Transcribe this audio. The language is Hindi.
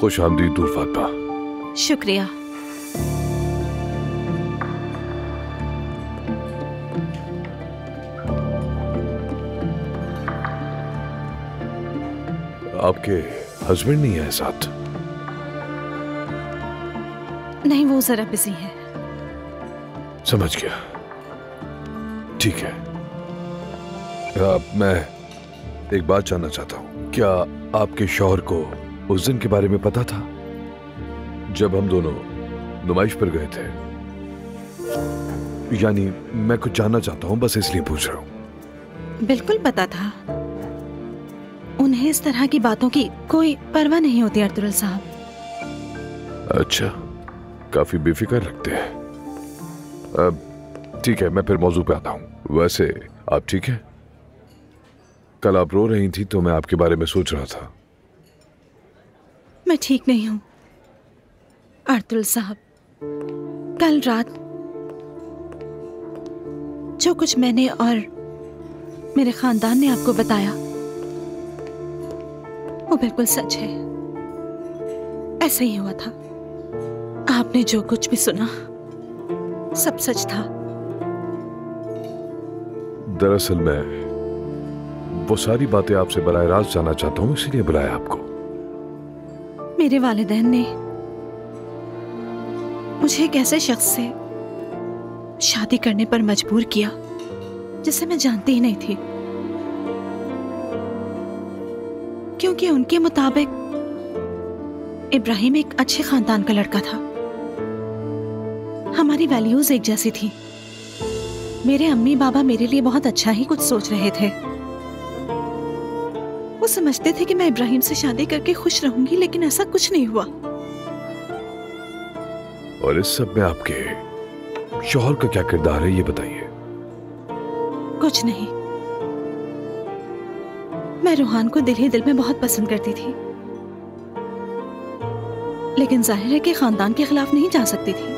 खुश आमदीद दूर फातिमा। शुक्रिया। आपके हस्बैंड नहीं है साथ? नहीं, वो जरा बिजी है। समझ गया, ठीक है। मैं एक बात जानना चाहता हूँ, क्या आपके शौहर को उस दिन के बारे में पता था जब हम दोनों नुमाइश पर गए थे? यानी मैं कुछ जानना चाहता हूँ, बस इसलिए पूछ रहा हूँ। बिल्कुल पता था। उन्हें इस तरह की बातों की कोई परवाह नहीं होती अर्तुगरुल साहब। अच्छा, काफी बेफिक्र लगते हैं। ठीक है, मैं फिर मौजू पे आता हूँ। वैसे आप ठीक हैं? कल आप रो रही थी तो मैं आपके बारे में सोच रहा था। मैं ठीक नहीं हूँ अर्तुगरुल साहब। कल रात जो कुछ मैंने और मेरे खानदान ने आपको बताया वो बिल्कुल सच है। ऐसा ही हुआ था। आपने जो कुछ भी सुना सब सच था। दरअसल मैं वो सारी बातें आपसे बराह रास्त जानना चाहता हूँ, इसीलिए बुलाया आपको। मेरे वालिदैन ने मुझे एक ऐसे शख्स से शादी करने पर मजबूर किया जिसे मैं जानती ही नहीं थी, क्योंकि उनके मुताबिक इब्राहिम एक अच्छे खानदान का लड़का था। हमारी वैल्यूज एक जैसी थी। मेरे अम्मी बाबा मेरे लिए बहुत अच्छा ही कुछ सोच रहे थे। वो समझते थे कि मैं इब्राहिम से शादी करके खुश रहूंगी, लेकिन ऐसा कुछ नहीं हुआ। और इस सब में आपके शौहर का क्या किरदार है, ये बताइए। कुछ नहीं। मैं रूहान को दिल ही दिल में बहुत पसंद करती थी, लेकिन जाहिर है कि खानदान के खिलाफ नहीं जा सकती थी।